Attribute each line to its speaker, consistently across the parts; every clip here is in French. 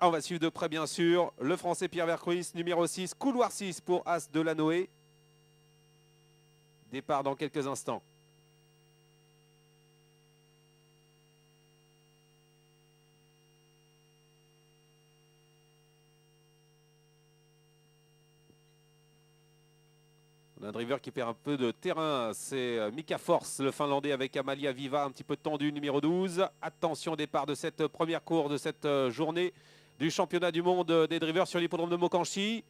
Speaker 1: On va suivre de près, bien sûr, le Français Pierre Vercruis, numéro 6, couloir 6 pour As de la Noé. Départ dans quelques instants. On a un driver qui perd un peu de terrain, c'est Mika Force, le Finlandais, avec Amalia Viva, un petit peu tendu, numéro 12. Attention, départ de cette première course de cette journée du championnat du monde des drivers sur l'hippodrome de Mokanchi.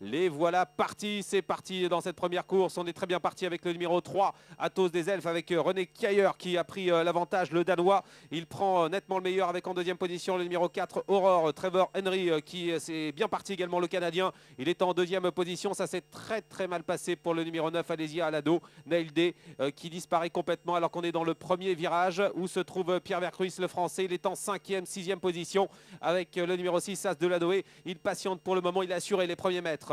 Speaker 1: Les voilà partis, c'est parti dans cette première course. On est très bien parti avec le numéro 3, Athos des Elfes, avec René Kjaer qui a pris l'avantage, le Danois. Il prend nettement le meilleur avec en deuxième position le numéro 4, Aurore, Trevor Henry qui s'est bien parti également, le Canadien. Il est en deuxième position, ça s'est très mal passé pour le numéro 9, Alésia Alado, Nail Day qui disparaît complètement alors qu'on est dans le premier virage où se trouve Pierre Vercruis, le Français. Il est en cinquième, sixième position avec le numéro 6, As de la Noé. Il patiente pour le moment, il a assuré les premiers mètres.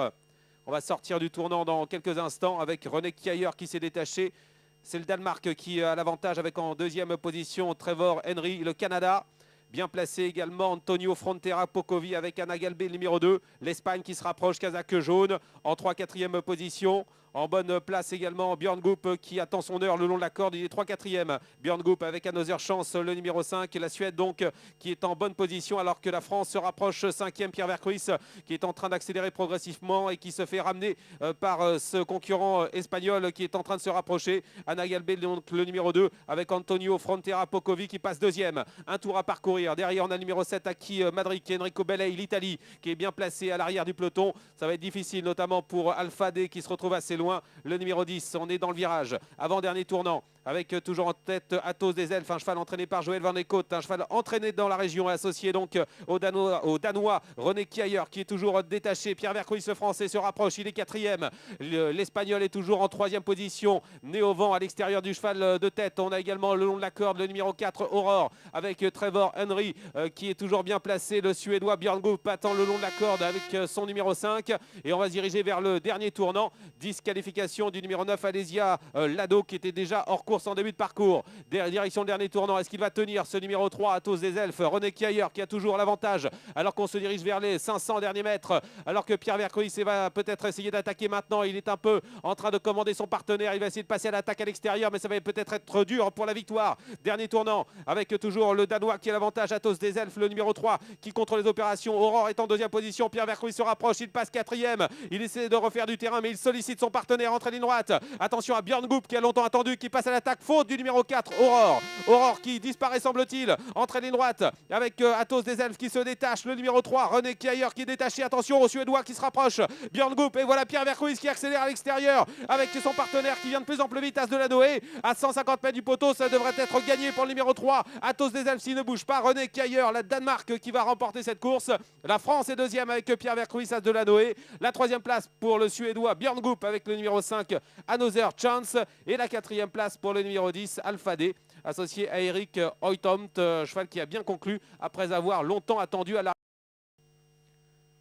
Speaker 1: On va sortir du tournant dans quelques instants avec René Kjaer qui s'est détaché. C'est le Danemark qui a l'avantage avec en deuxième position Trevor Henry, le Canada. Bien placé également Antonio Frontera Pocovi avec Anna Galbé, numéro 2. L'Espagne qui se rapproche, Kazakh jaune en 3-4e position. En bonne place également Björn Goop qui attend son heure le long de la corde. Il est 3-4e. Björn Goop avec Another Chance, le numéro 5. La Suède donc qui est en bonne position alors que la France se rapproche 5e. Pierre Vercruis qui est en train d'accélérer progressivement et qui se fait ramener par ce concurrent espagnol qui est en train de se rapprocher. Anna Galbé donc le numéro 2 avec Antonio Frontera Pocovi qui passe deuxième. Un tour à parcourir. Derrière on a le numéro 7 Aki Madric, Enrico Bellei, l'Italie qui est bien placé à l'arrière du peloton. Ça va être difficile notamment pour Alpha D qui se retrouve assez loin. Le numéro 10, on est dans le virage, avant-dernier tournant, avec toujours en tête Athos des Elfes, un cheval entraîné par Joël Van Eekhout, un cheval entraîné dans la région, associé donc au Danois René Kjaer qui est toujours détaché. Pierre Vercruis, le Français, se rapproche, il est 4e. L'Espagnol est toujours en 3e position, né au vent à l'extérieur du cheval de tête. On a également le long de la corde le numéro 4, Aurore, avec Trevor Henry qui est toujours bien placé. Le Suédois Björn Goop attend le long de la corde avec son numéro 5. Et on va se diriger vers le dernier tournant. Disqualification du numéro 9, Alésia Lado, qui était déjà hors course en début de parcours. Direction le dernier tournant. Est-ce qu'il va tenir ce numéro 3, Athos des Elfes? René Kjaer qui a toujours l'avantage alors qu'on se dirige vers les 500 derniers mètres. Alors que Pierre Vercruis va peut-être essayer d'attaquer maintenant. Il est un peu en train de commander son partenaire. Il va essayer de passer à l'attaque à l'extérieur, mais ça va peut-être être dur pour la victoire. Dernier tournant avec toujours le Danois qui a l'avantage, Athos des Elfes, le numéro 3 qui contrôle les opérations. Aurore est en deuxième position. Pierre Vercruis se rapproche. Il passe 4e. Il essaie de refaire du terrain, mais il sollicite son partenaire entre ligne droite. Attention à Björn Goop qui a longtemps attendu, qui passe à l'attaque. Faute du numéro 4, Aurore. Aurore qui disparaît semble-t-il entre ligne droite avec Athos des Elfes qui se détache. Le numéro 3, René Kjaer qui est détaché. Attention aux Suédois qui se rapprochent. Björn Goop et voilà Pierre Vercruis qui accélère à l'extérieur avec son partenaire qui vient de plus en plus vite, As de la Noé. À 150 mètres du poteau, ça devrait être gagné pour le numéro 3. Athos des Elfes s'il ne bouge pas. René Kjaer, la Danemark qui va remporter cette course. La France est deuxième avec Pierre Vercruis, As de la Noé. La troisième place pour le Suédois Björn Goop avec le numéro 5, Another Chance. Et la quatrième place pour le numéro 10, Alpha D, associé à Eric Hoytomt, cheval qui a bien conclu après avoir longtemps attendu à la...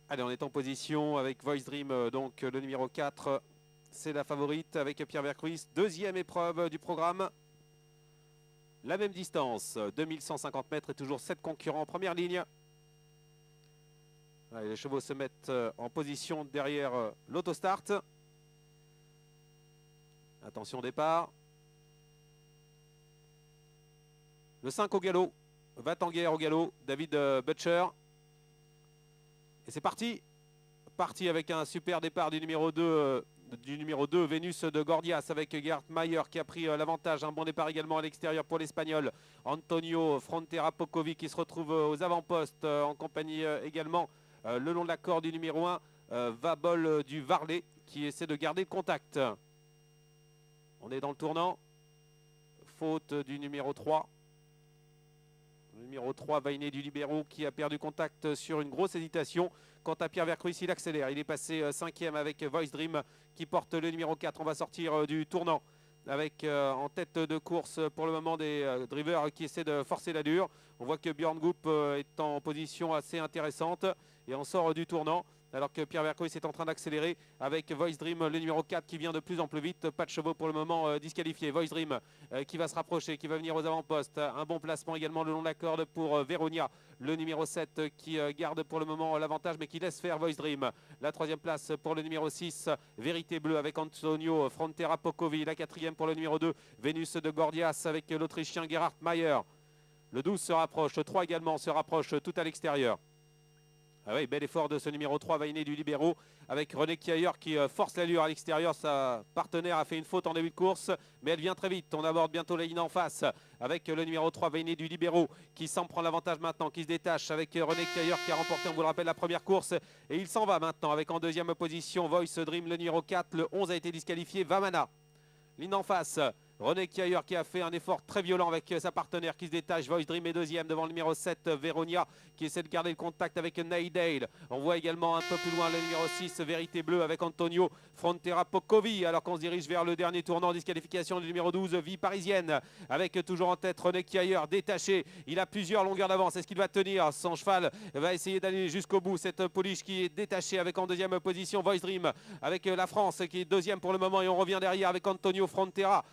Speaker 1: Allez, on est en position avec Voice Dream, donc le numéro 4, c'est la favorite avec Pierre Vercruis. Deuxième épreuve du programme. La même distance, 2150 mètres et toujours 7 concurrents en première ligne. Allez, les chevaux se mettent en position derrière l'autostart. Attention départ. Le 5 au galop. Va-t-en-guerre au galop. David Butcher. Et c'est parti. Parti avec un super départ du numéro 2. Vénus de Gordias avec Gerd Mayer qui a pris l'avantage. Un bon départ également à l'extérieur pour l'Espagnol. Antonio Frontera Pocovi qui se retrouve aux avant-postes en compagnie également le long de la corde du numéro 1. Vabol du Varlet qui essaie de garder le contact. On est dans le tournant. Faute du numéro 3. Le numéro 3, Vainé du Libéro, qui a perdu contact sur une grosse hésitation. Quant à Pierre Vercruis, il accélère. Il est passé 5e avec Voice Dream qui porte le numéro 4. On va sortir du tournant avec en tête de course pour le moment des drivers qui essaient de forcer l'allure. On voit que Björn Goop est en position assez intéressante et on sort du tournant alors que Pierre Vercruis est en train d'accélérer avec Voice Dream, le numéro 4 qui vient de plus en plus vite. Pas de chevaux pour le moment disqualifiés. Voice Dream qui va se rapprocher, qui va venir aux avant-postes. Un bon placement également le long de la corde pour Veronia, le numéro 7 qui garde pour le moment l'avantage mais qui laisse faire Voice Dream. La troisième place pour le numéro 6, Vérité Bleue avec Antonio Frontera Pocovi. La quatrième pour le numéro 2, Vénus de Gordias avec l'Autrichien Gerhard Mayer. Le 12 se rapproche, le 3 également se rapproche tout à l'extérieur. Ah oui, bel effort de ce numéro 3, Vainé du Libéraux, avec René Kiayer qui force l'allure à l'extérieur. Sa partenaire a fait une faute en début de course, mais elle vient très vite. On aborde bientôt la ligne en face avec le numéro 3, Vainé du Libéraux, qui s'en prend l'avantage maintenant, qui se détache avec René Kiayer qui a remporté, on vous le rappelle, la première course. Et il s'en va maintenant avec en deuxième position Voice Dream, le numéro 4. Le 11 a été disqualifié, Vamana. Ligne en face. René Kiayer qui a fait un effort très violent avec sa partenaire qui se détache. Voice Dream est deuxième devant le numéro 7, Veronia, qui essaie de garder le contact avec Naydale. On voit également un peu plus loin le numéro 6, Vérité Bleue, avec Antonio Frontera Pocovi, alors qu'on se dirige vers le dernier tournant. Disqualification du numéro 12, Vie Parisienne, avec toujours en tête René Kiayer détaché. Il a plusieurs longueurs d'avance. Est-ce qu'il va tenir? Son cheval va essayer d'aller jusqu'au bout. Cette pouliche qui est détachée avec en deuxième position Voice Dream, avec la France qui est deuxième pour le moment. Et on revient derrière avec Antonio Frontera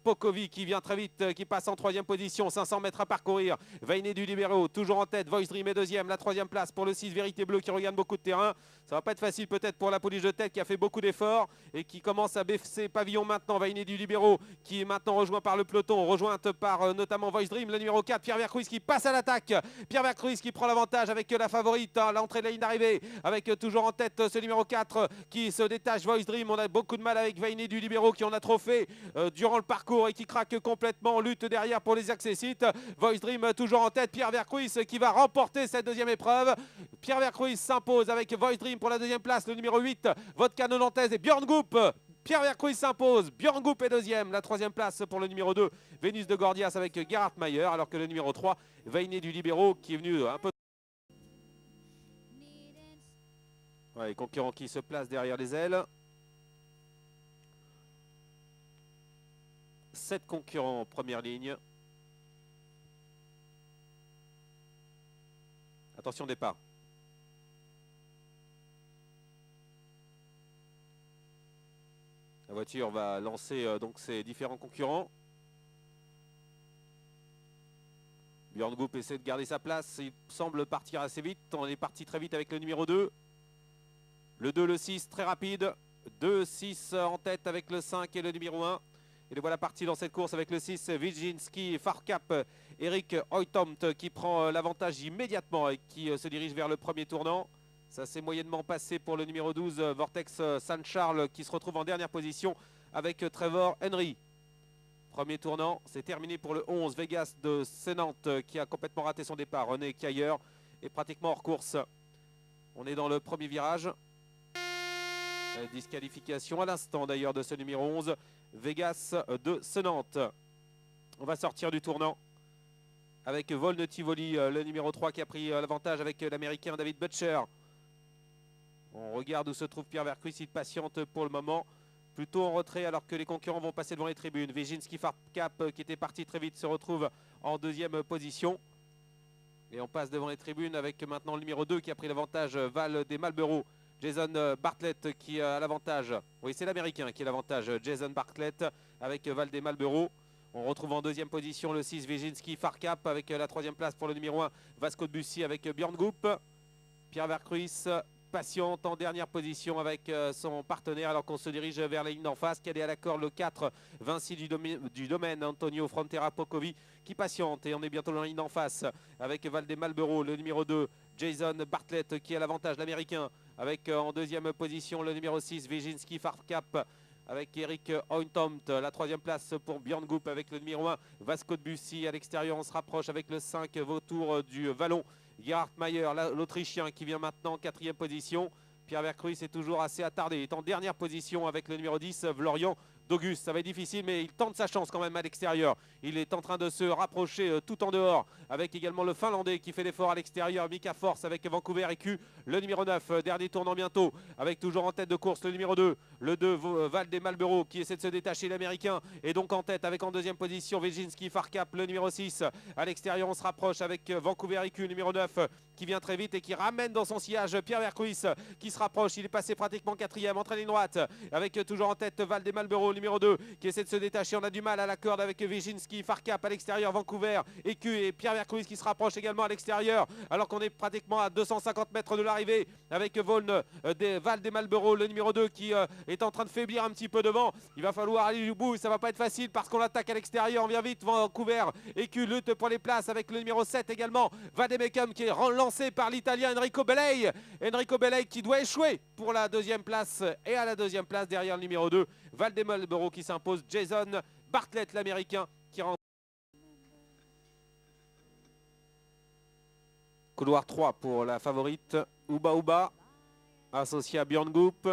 Speaker 1: Pocovi qui vient très vite, qui passe en troisième position, 500 mètres à parcourir. Vainé du Libéraux toujours en tête, Voice Dream est deuxième, la troisième place pour le 6, Vérité Bleue qui regagne beaucoup de terrain. Ça va pas être facile peut-être pour la pouliche de tête qui a fait beaucoup d'efforts et qui commence à baisser pavillon maintenant. Vainé du Libéraux qui est maintenant rejoint par le peloton, rejointe par notamment Voice Dream, le numéro 4, Pierre Vercruis qui passe à l'attaque. Pierre Vercruis qui prend l'avantage avec la favorite à l'entrée de la ligne d'arrivée, avec toujours en tête ce numéro 4 qui se détache, Voice Dream. On a beaucoup de mal avec Vainé du Libéraux qui en a trop fait durant le parcours et qui craque complètement, lutte derrière pour les accessites. Voice Dream toujours en tête, Pierre Vercruis qui va remporter cette deuxième épreuve. Pierre Vercruis s'impose avec Voice Dream pour la deuxième place, le numéro 8, Vodka Nantaise et Björn Goop. Pierre Vercruis s'impose, Björn Goop est deuxième, la troisième place pour le numéro 2, Vénus de Gordias avec Gerhard Mayer, alors que le numéro 3, Vainé du Libéraux qui est venu un peu... Ouais, les concurrents qui se placent derrière les ailes. 7 concurrents en première ligne. Attention départ. La voiture va lancer donc ses différents concurrents. Björn Goop essaie de garder sa place. Il semble partir assez vite. On est parti très vite avec le numéro 2. Le 2, le 6, très rapide. 2, 6 en tête avec le 5 et le numéro 1. Et le voilà parti dans cette course avec le 6, Viginski Farkap, Eric Hoytomt qui prend l'avantage immédiatement et qui se dirige vers le premier tournant. Ça s'est moyennement passé pour le numéro 12, Vortex San Charles, qui se retrouve en dernière position avec Trevor Henry. Premier tournant, c'est terminé pour le 11, Vegas de Sénante, qui a complètement raté son départ. René Kiayer est pratiquement hors course. On est dans le premier virage. Disqualification à l'instant d'ailleurs de ce numéro 11, Vegas de Sénante. On va sortir du tournant avec Volne Tivoli, le numéro 3 qui a pris l'avantage avec l'américain David Butcher. On regarde où se trouve Pierre Vercruis, il patiente pour le moment, plutôt en retrait alors que les concurrents vont passer devant les tribunes. Viginski Farkap qui était parti très vite se retrouve en deuxième position. Et on passe devant les tribunes avec maintenant le numéro 2 qui a pris l'avantage, Val des Marlboro. Jason Bartlett qui a l'avantage. Oui, c'est l'américain qui a l'avantage. Jason Bartlett avec Val des Marlboro. On retrouve en deuxième position le 6 Viginski Farkap avec la troisième place pour le numéro 1 Vasco de Bussy avec Björn Goop. Pierre Vercruis patiente en dernière position avec son partenaire alors qu'on se dirige vers la ligne d'en face. Qui est à l'accord le 4 Vinci du domaine Antonio Frontera Pocovi qui patiente et on est bientôt dans la ligne d'en face avec Val des Marlboro, le numéro 2 Jason Bartlett qui a l'avantage, l'américain, avec en deuxième position le numéro 6 Viginski Farkap avec Eric Hoytomt. La troisième place pour Björn Goop avec le numéro 1 Vasco de Bussy. À l'extérieur on se rapproche avec le 5 Vautour du Vallon, Gerhard Mayer, l'Autrichien qui vient maintenant en quatrième position. Pierre Vercruis est toujours assez attardé. Il est en dernière position avec le numéro 10, Florian d'Auguste. Ça va être difficile, mais il tente sa chance quand même à l'extérieur. Il est en train de se rapprocher tout en dehors, avec également le Finlandais qui fait l'effort à l'extérieur, Mika Force avec Vancouver EQ, le numéro 9, dernier tournant bientôt, avec toujours en tête de course le numéro 2, le 2 Val des Marlboro qui essaie de se détacher, l'américain, et donc en tête avec en deuxième position Viginski Farkap, le numéro 6. À l'extérieur, on se rapproche avec Vancouver EQ, numéro 9, qui vient très vite et qui ramène dans son sillage Pierre Vercruis qui se rapproche. Il est passé pratiquement quatrième, entre ligne droite, avec toujours en tête Val des Malboro, numéro 2, qui essaie de se détacher. On a du mal à la corde avec Wyszynski, Farcap à l'extérieur, Vancouver, Écu et Pierre Vercruis qui se rapproche également à l'extérieur, alors qu'on est pratiquement à 250 mètres de l'arrivée avec Val des Malboro, le numéro 2, qui est en train de faiblir un petit peu devant. Il va falloir aller du bout, ça va pas être facile parce qu'on l'attaque à l'extérieur. On vient vite, Vancouver, Écu lutte pour les places avec le numéro 7 également, Vademecum, qui est relancé par l'Italien Enrico Bellei. Enrico Bellei qui doit échouer pour la deuxième place, et à la deuxième place derrière le numéro 2, Val des Malboro qui s'impose. Jason Bartlett, l'Américain, qui rentre. Couloir 3 pour la favorite Uba Uba, associé à Björn Goop.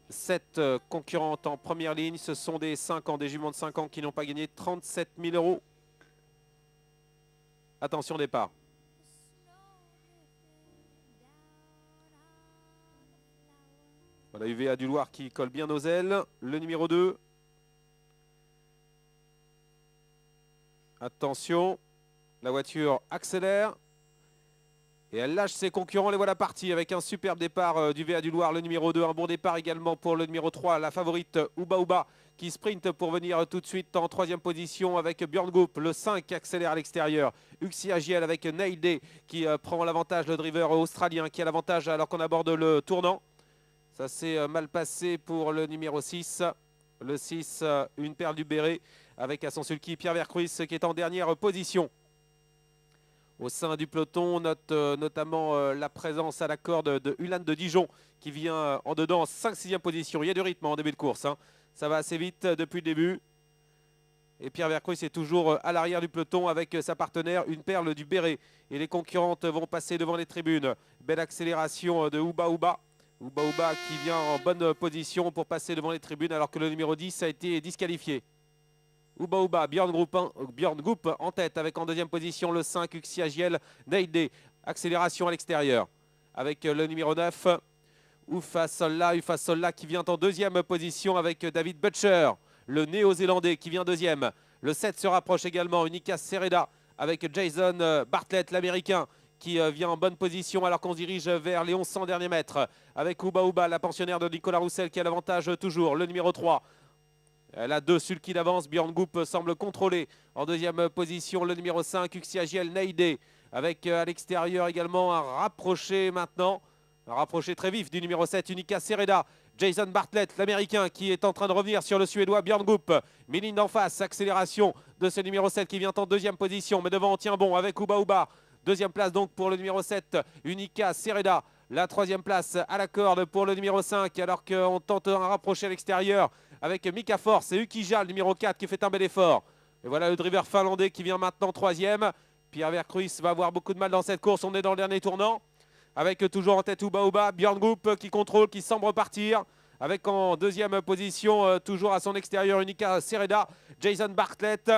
Speaker 1: 7 concurrentes en première ligne, ce sont des 5 ans, des juments de 5 ans qui n'ont pas gagné 37 000 €. Attention départ. Voilà UVA du Loir qui colle bien aux ailes. Le numéro 2. Attention, la voiture accélère. Et elle lâche ses concurrents, les voilà partis avec un superbe départ du VA du Loir, le numéro 2. Un bon départ également pour le numéro 3, la favorite Uba Uba, qui sprint pour venir tout de suite en troisième position avec Björn Goop. Le 5 qui accélère à l'extérieur. Uxi Agiel avec Nailde qui prend l'avantage, le driver australien qui a l'avantage alors qu'on aborde le tournant. Ça s'est mal passé pour le numéro 6. Le 6, une perle du béret avec à son sulky Pierre Vercruis qui est en dernière position. Au sein du peloton, on note notamment la présence à la corde de Ulan de Dijon qui vient en dedans en 5-6e position. Il y a du rythme en début de course, hein. Ça va assez vite depuis le début. Et Pierre Vercruis est toujours à l'arrière du peloton avec sa partenaire, une perle du béret. Et les concurrentes vont passer devant les tribunes. Belle accélération de Uba Uba. Uba Uba qui vient en bonne position pour passer devant les tribunes alors que le numéro 10 a été disqualifié. Uba Uba, Björn Goop en tête avec en deuxième position le 5, Uxi Agiel, Nailde. Accélération à l'extérieur avec le numéro 9, Ufa Solla qui vient en deuxième position avec David Butcher, le néo-zélandais qui vient deuxième. Le 7 se rapproche également, Unica Sereda avec Jason Bartlett, l'américain, qui vient en bonne position alors qu'on se dirige vers les 1100 derniers mètres avec Uba Uba, la pensionnaire de Nicolas Roussel qui a l'avantage toujours, le numéro 3. Elle a 2 sulky d'avance. Björn Goop semble contrôler. En deuxième position, le numéro 5, Uxi Agiel, Nailde. Avec à l'extérieur également un rapproché maintenant. Un rapproché très vif du numéro 7, Unica Sereda. Jason Bartlett, l'américain, qui est en train de revenir sur le suédois Björn Goop. Mine en face, accélération de ce numéro 7 qui vient en deuxième position. Mais devant, on tient bon avec Uba Uba. Deuxième place donc pour le numéro 7, Unica Sereda. La troisième place à la corde pour le numéro 5 alors qu'on tente un rapproché à l'extérieur avec Mika Force et Ukija, le numéro 4 qui fait un bel effort. Et voilà le driver finlandais qui vient maintenant troisième. Pierre Vercruis va avoir beaucoup de mal dans cette course. On est dans le dernier tournant avec toujours en tête Uba Uba, Björn Goop qui contrôle, qui semble repartir. Avec en deuxième position, toujours à son extérieur, Unica Sereda, Jason Bartlett.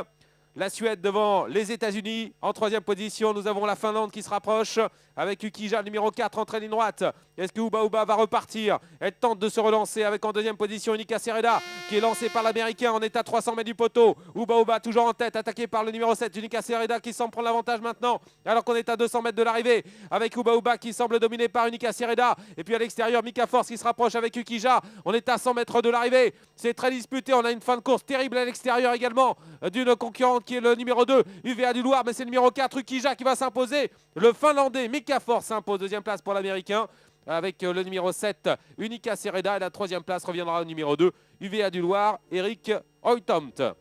Speaker 1: La Suède devant les États-Unis. En troisième position, nous avons la Finlande qui se rapproche avec Ukija, numéro 4, en ligne droite. Est-ce que Uba Uba va repartir? Elle tente de se relancer avec en deuxième position Unica Sereda qui est lancé par l'Américain. On est à 300 mètres du poteau. Uba Uba toujours en tête, attaqué par le numéro 7, Unica Sereda qui semble prendre l'avantage maintenant alors qu'on est à 200 mètres de l'arrivée avec Uba Uba qui semble dominé par Unica Sereda. Et puis à l'extérieur, Mika Force qui se rapproche avec Ukija. On est à 100 mètres de l'arrivée. C'est très disputé. On a une fin de course terrible à l'extérieur également d'une concurrente qui est le numéro 2, UVA du Loir, mais c'est le numéro 4, Ukija qui va s'imposer. Le Finlandais Mika Force s'impose, deuxième place pour l'Américain avec le numéro 7, Unica Sereda, et la troisième place reviendra au numéro 2, UVA du Loir, Eric Hoytomt.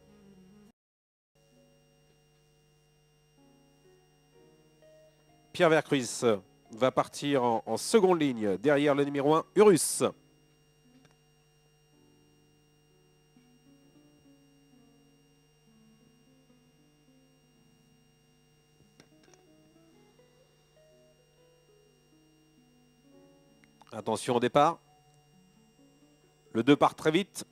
Speaker 1: Pierre Vercruis va partir en seconde ligne derrière le numéro 1, Urus. Attention au départ. Le 2 part très vite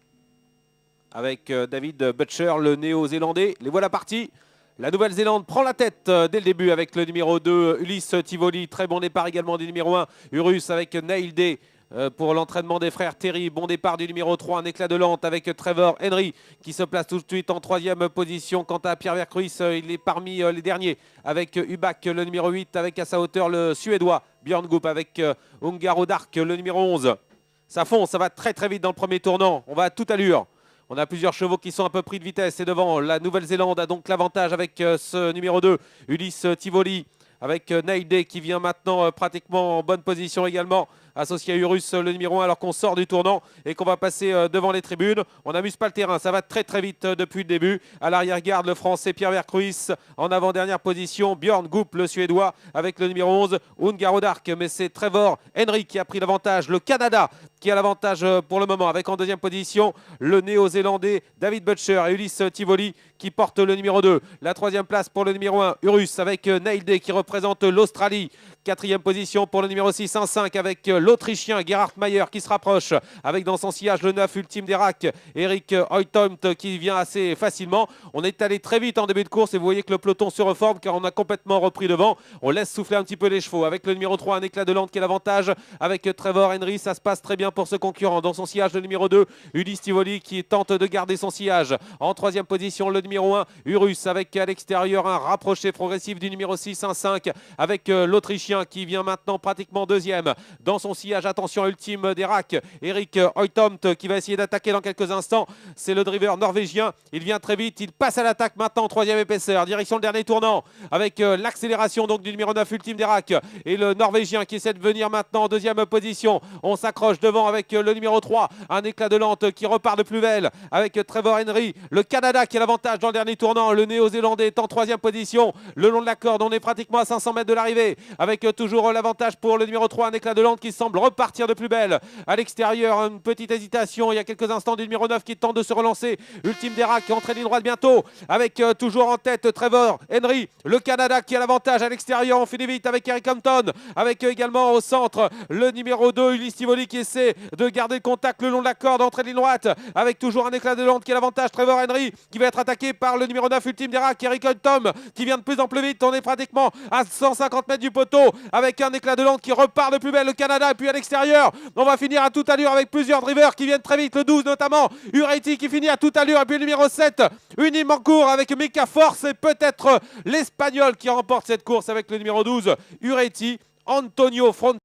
Speaker 1: avec David Butcher, le néo-zélandais. Les voilà partis. La Nouvelle-Zélande prend la tête dès le début avec le numéro 2, Ulysse Tivoli. Très bon départ également du numéro 1, Urus avec Nailde. pour l'entraînement des frères Terry. Bon départ du numéro 3, un éclat de lente avec Trevor Henry qui se place tout de suite en 3e position. Quant à Pierre Vercruis, il est parmi les derniers avec Hubac, le numéro 8, avec à sa hauteur le Suédois Björn Goop avec Ungaro Dark, le numéro 11. Ça fonce, ça va très très vite dans le premier tournant. On va à toute allure. On a plusieurs chevaux qui sont un peu pris de vitesse. Et devant, la Nouvelle-Zélande a donc l'avantage avec ce numéro 2, Ulysse Tivoli, avec Nailde qui vient maintenant pratiquement en bonne position également, associé à Urus, le numéro 1, alors qu'on sort du tournant et qu'on va passer devant les tribunes. On n'amuse pas le terrain, ça va très très vite depuis le début. À l'arrière-garde, le Français Pierre Vercruis, en avant-dernière position, Björn Goop, le Suédois, avec le numéro 11, Ungaro Dark. Mais c'est Trevor Henry qui a pris l'avantage, le Canada qui a l'avantage pour le moment, avec en deuxième position le Néo-Zélandais David Butcher et Ulysse Tivoli qui porte le numéro 2. La troisième place pour le numéro 1, Urus, avec Nailde qui représente l'Australie. Quatrième position pour le numéro 6, 1-5 avec l'Autrichien Gerhard Mayer qui se rapproche, avec dans son sillage le 9 Ultime d'Erac, Eric Hoytomt qui vient assez facilement. On est allé très vite en début de course et vous voyez que le peloton se reforme car on a complètement repris devant. On laisse souffler un petit peu les chevaux avec le numéro 3, un éclat de lente qui est l'avantage avec Trevor Henry. Ça se passe très bien pour ce concurrent. Dans son sillage, le numéro 2, Ulysse Tivoli qui tente de garder son sillage. En troisième position, le numéro 1, Urus, avec à l'extérieur un rapproché progressif du numéro 6, 1-5 avec l'Autrichien qui vient maintenant pratiquement deuxième. Dans son sillage, attention, Ultime d'Erac, Eric Hoytomt qui va essayer d'attaquer dans quelques instants. C'est le driver norvégien. Il vient très vite. Il passe à l'attaque maintenant en troisième épaisseur. Direction le dernier tournant avec l'accélération donc du numéro 9 Ultime d'Erac et le norvégien qui essaie de venir maintenant en deuxième position. On s'accroche devant avec le numéro 3. Un éclat de lente qui repart de plus belle avec Trevor Henry. Le Canada qui a l'avantage dans le dernier tournant. Le Néo-Zélandais est en troisième position. Le long de la corde, on est pratiquement à 500 mètres de l'arrivée avec toujours l'avantage pour le numéro 3, un éclat de lente qui semble repartir de plus belle. À l'extérieur, une petite hésitation il y a quelques instants du numéro 9 qui tente de se relancer. Ultime d'Erac qui entre ligne droite bientôt avec toujours en tête Trevor Henry. Le Canada qui a l'avantage à l'extérieur. On finit vite avec Eric Hampton, avec également au centre le numéro 2 Ulysse Tivoli qui essaie de garder le contact le long de la corde, entrée de ligne droite avec toujours un éclat de lente qui a l'avantage. Trevor Henry qui va être attaqué par le numéro 9 Ultime d'Erac, Eric Hampton qui vient de plus en plus vite. On est pratiquement à 150 mètres du poteau avec un éclat de lente qui repart de plus belle, le Canada. Et puis à l'extérieur, on va finir à toute allure avec plusieurs drivers qui viennent très vite. Le 12 notamment, Ureti qui finit à toute allure. Et puis le numéro 7, Unimancourt avec Mika Force et peut-être l'Espagnol qui remporte cette course avec le numéro 12, Ureti, Antonio Front.